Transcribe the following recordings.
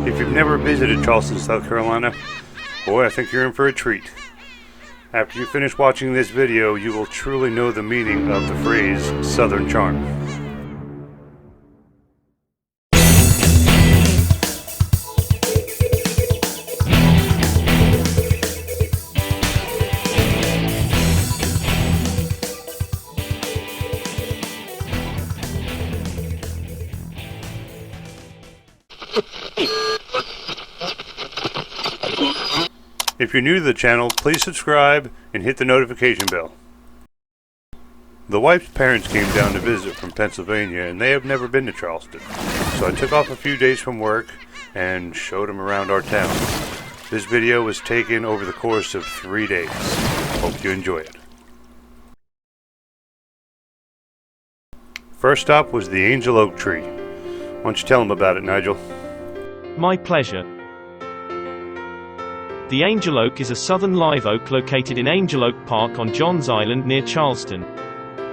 If you've never visited Charleston, South Carolina, boy, I think you're in for a treat. After you finish watching this video, you will truly know the meaning of the phrase Southern Charm. If you're new to the channel, please subscribe and hit the notification bell. The wife's parents came down to visit from Pennsylvania and they have never been to Charleston. So I took off a few days from work and showed them around our town. This video was taken over the course of 3 days. Hope you enjoy it. First stop was the Angel Oak Tree. Why don't you tell them about it, Nigel? My pleasure. The Angel Oak is a southern live oak located in Angel Oak Park on Johns Island near Charleston.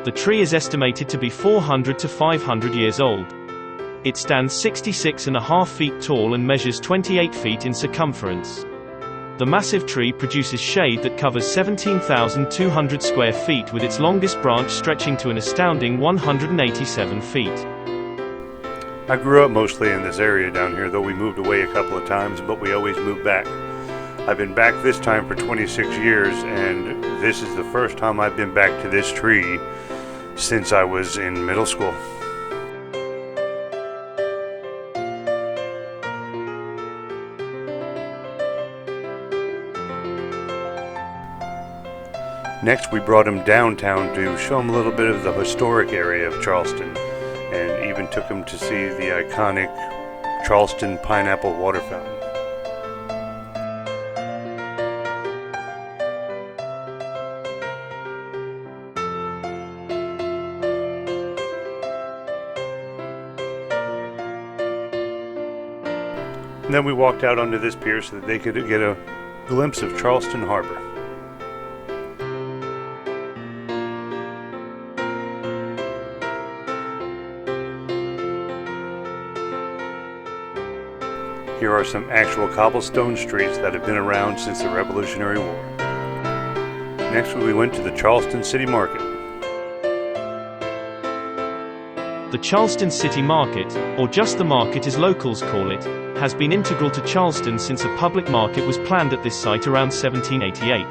The tree is estimated to be 400 to 500 years old. It stands 66.5 feet tall and measures 28 feet in circumference. The massive tree produces shade that covers 17,200 square feet, with its longest branch stretching to an astounding 187 feet. I grew up mostly in this area down here, though we moved away a couple of times, but we always moved back. I've been back this time for 26 years, and this is the first time I've been back to this tree since I was in middle school. Next, we brought him downtown to show him a little bit of the historic area of Charleston, and even took him to see the iconic Charleston Pineapple Water Fountain. And then we walked out onto this pier so that they could get a glimpse of Charleston Harbor. Here are some actual cobblestone streets that have been around since the Revolutionary War. Next we went to the Charleston City Market. The Charleston City Market, or just the market as locals call it, has been integral to Charleston since a public market was planned at this site around 1788.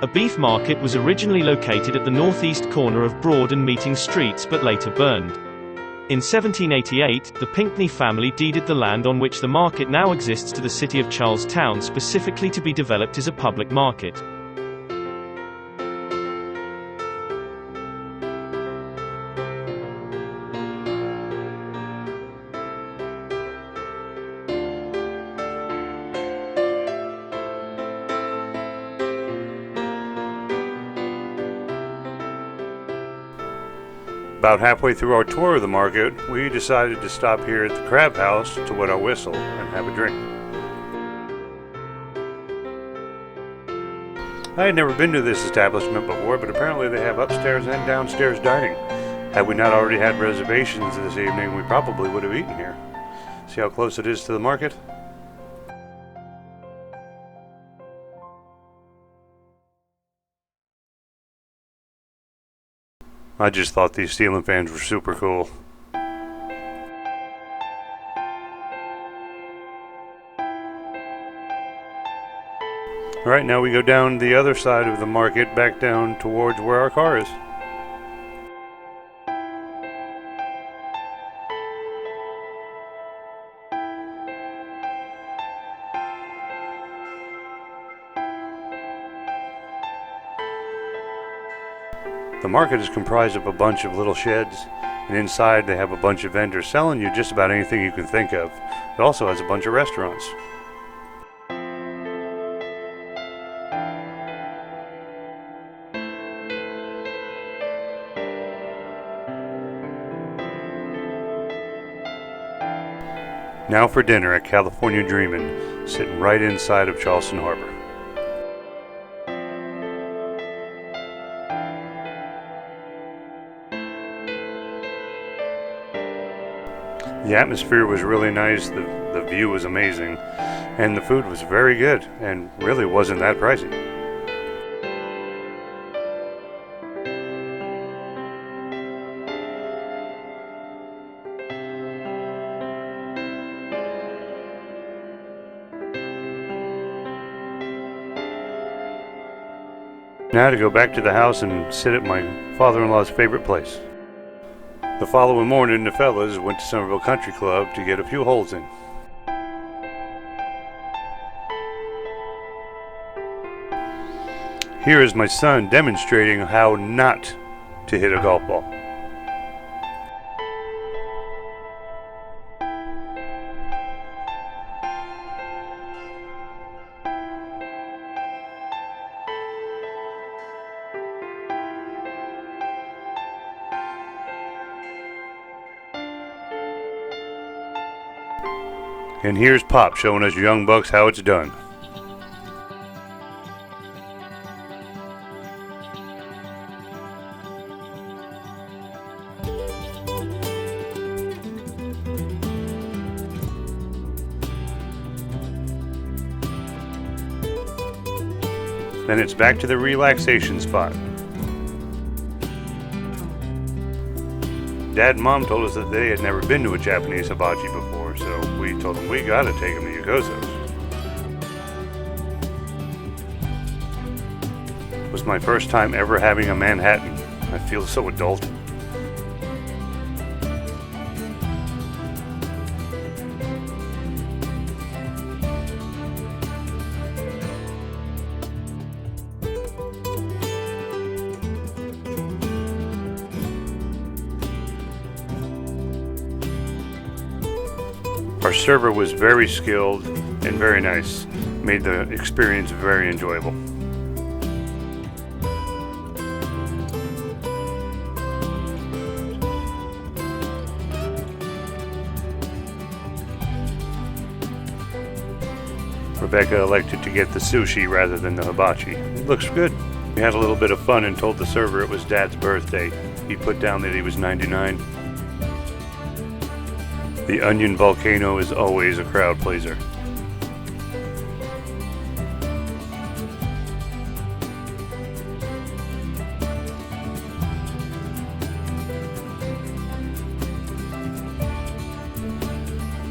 A beef market was originally located at the northeast corner of Broad and Meeting Streets but later burned. In 1788, the Pinckney family deeded the land on which the market now exists to the city of Charlestown, specifically to be developed as a public market. About halfway through our tour of the market, we decided to stop here at the Crab House to wet our whistle and have a drink. I had never been to this establishment before, but apparently they have upstairs and downstairs dining. Had we not already had reservations this evening, we probably would have eaten here. See how close it is to the market? I just thought these ceiling fans were super cool. Alright, now we go down the other side of the market, back down towards where our car is. The market is comprised of a bunch of little sheds, and inside they have a bunch of vendors selling you just about anything you can think of. It also has a bunch of restaurants. Now for dinner at California Dreamin', sitting right inside of Charleston Harbor. The atmosphere was really nice, the view was amazing, and the food was very good and really wasn't that pricey. Now to go back to the house and sit at my father-in-law's favorite place. The following morning, the fellas went to Somerville Country Club to get a few holes in. Here is my son demonstrating how not to hit a golf ball. And here's Pop showing us young bucks how it's done. Then it's back to the relaxation spot. Dad and Mom told us that they had never been to a Japanese hibachi before, so we told them we gotta take them to Yokozo's. It was my first time ever having a Manhattan. I feel so adult. Our server was very skilled and very nice, made the experience very enjoyable. Rebecca elected to get the sushi rather than the hibachi. It looks good. We had a little bit of fun and told the server it was Dad's birthday. He put down that he was 99. The onion volcano is always a crowd pleaser.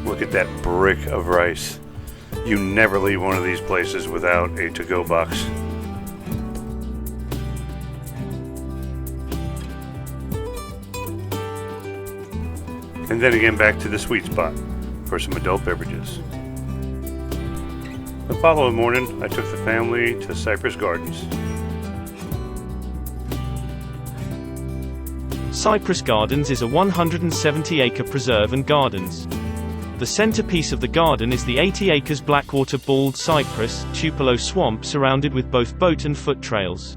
Look at that brick of rice. You never leave one of these places without a to-go box. And then again back to the sweet spot for some adult beverages. The following morning, I took the family to Cypress Gardens. Cypress Gardens is a 170-acre preserve and gardens. The centerpiece of the garden is the 80 acres Blackwater Bald Cypress, Tupelo Swamp surrounded with both boat and foot trails.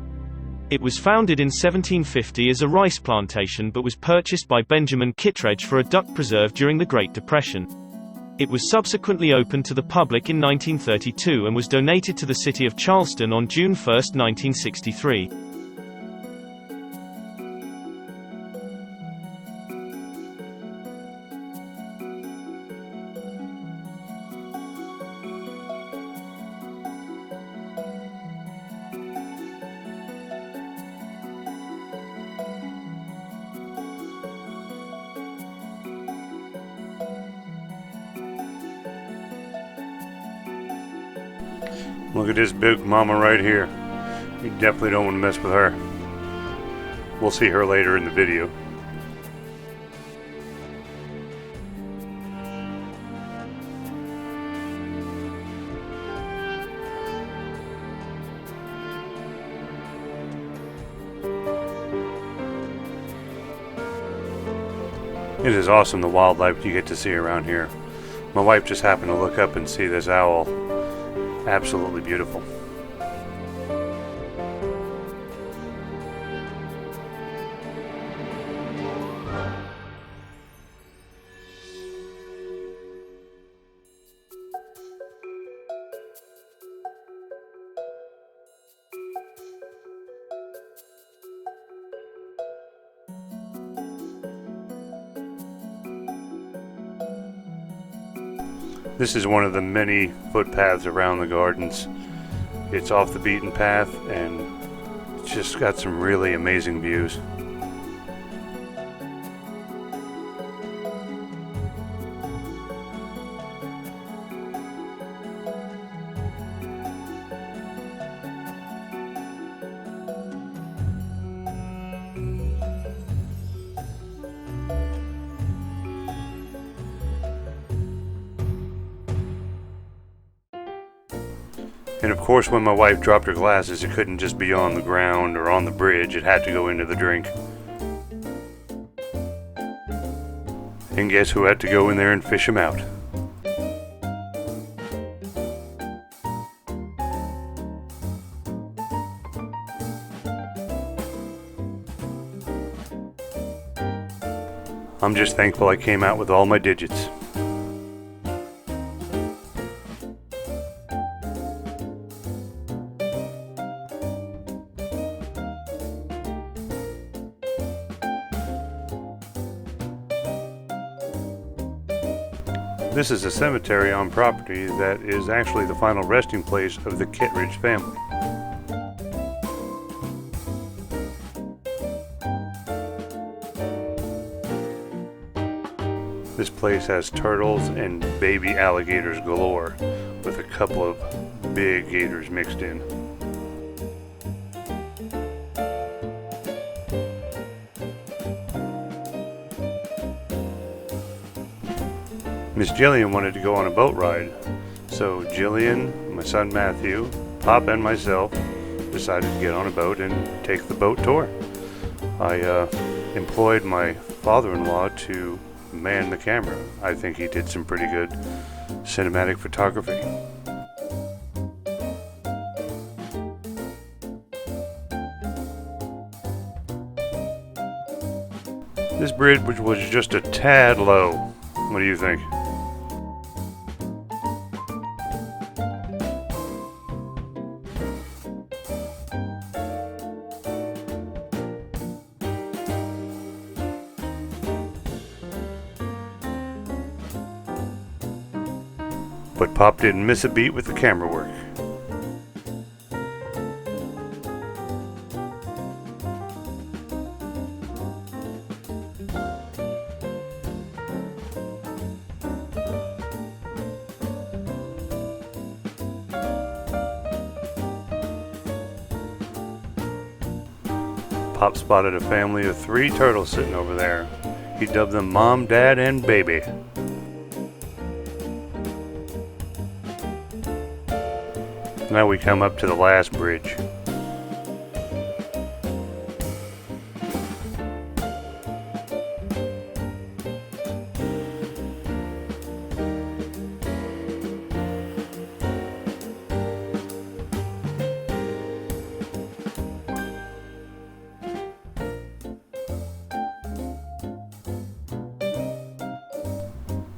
It was founded in 1750 as a rice plantation but was purchased by Benjamin Kittredge for a duck preserve during the Great Depression. It was subsequently opened to the public in 1932 and was donated to the city of Charleston on June 1, 1963. Look at this big mama right here. You definitely don't want to mess with her. We'll see her later in the video. It is awesome the wildlife you get to see around here. My wife just happened to look up and see this owl. Absolutely beautiful. This is one of the many footpaths around the gardens. It's off the beaten path and it's just got some really amazing views. And of course, when my wife dropped her glasses, it couldn't just be on the ground or on the bridge, it had to go into the drink. And guess who had to go in there and fish them out? I'm just thankful I came out with all my digits. This is a cemetery on property that is actually the final resting place of the Kittredge family. This place has turtles and baby alligators galore, with a couple of big gators mixed in. Miss Jillian wanted to go on a boat ride, so Jillian, my son Matthew, Pop, and myself decided to get on a boat and take the boat tour. I employed my father-in-law to man the camera. I think he did some pretty good cinematic photography. This bridge was just a tad low. What do you think? But Pop didn't miss a beat with the camera work. Pop spotted a family of 3 turtles sitting over there. He dubbed them Mom, Dad, and Baby. Now we come up to the last bridge.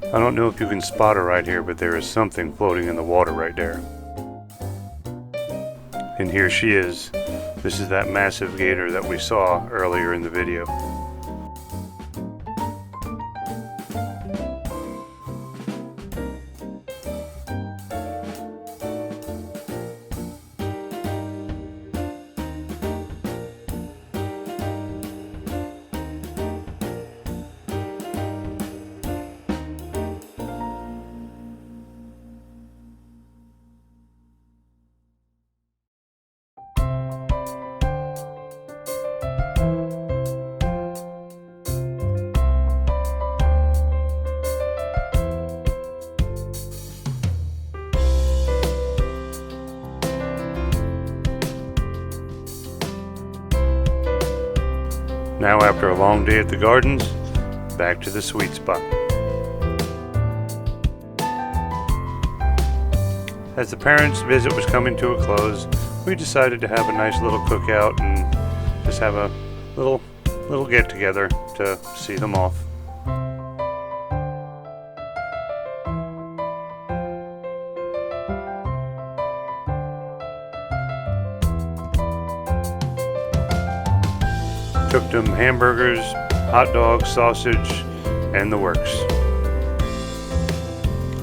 I don't know if you can spot her right here, but there is something floating in the water right there. And here she is. This is that massive gator that we saw earlier in the video. Now, after a long day at the gardens, back to the sweet spot. As the parents' visit was coming to a close, we decided to have a nice little cookout and just have a little get together to see them off. Cooked them hamburgers, hot dogs, sausage, and the works.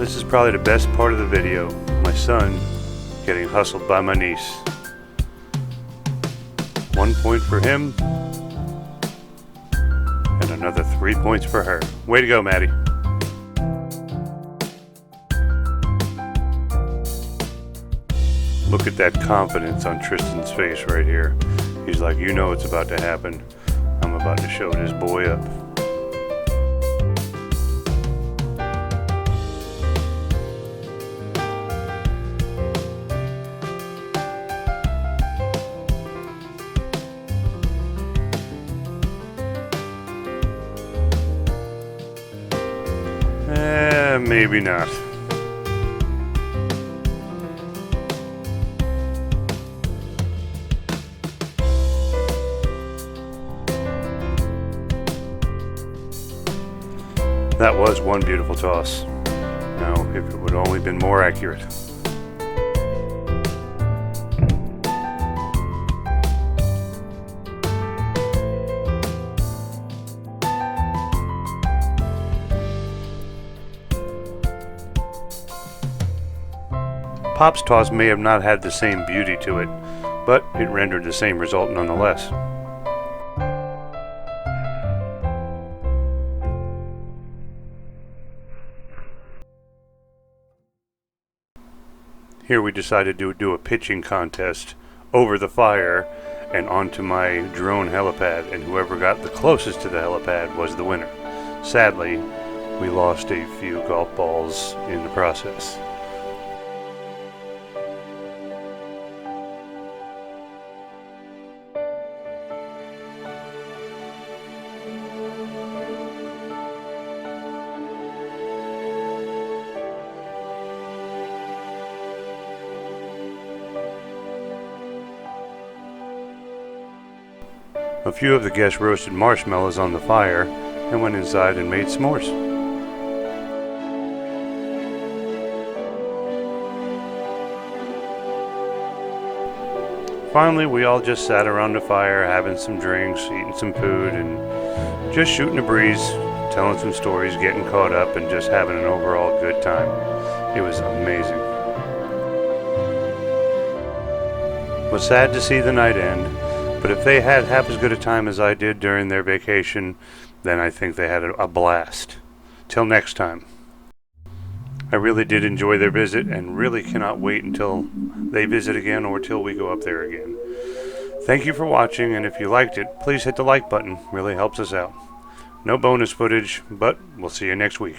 this is probably the best part of the video. My son getting hustled by my niece. 1 point for him, and another 3 points for her. Way to go, Maddie. Look at that confidence on Tristan's face right here. He's like, you know it's about to happen. I'm about to show this boy up. Maybe not. That was one beautiful toss. Now, if it would only been more accurate. Pop's toss may have not had the same beauty to it, but it rendered the same result nonetheless. Here we decided to do a pitching contest over the fire and onto my drone helipad, and whoever got the closest to the helipad was the winner. Sadly, we lost a few golf balls in the process. A few of the guests roasted marshmallows on the fire and went inside and made s'mores. Finally, we all just sat around the fire having some drinks, eating some food, and just shooting a breeze, telling some stories, getting caught up, and just having an overall good time. It was amazing. It was sad to see the night end. But if they had half as good a time as I did during their vacation, then I think they had a blast. Till next time. I really did enjoy their visit and really cannot wait until they visit again or till we go up there again. Thank you for watching, and if you liked it, please hit the like button. Really helps us out. No bonus footage, but we'll see you next week.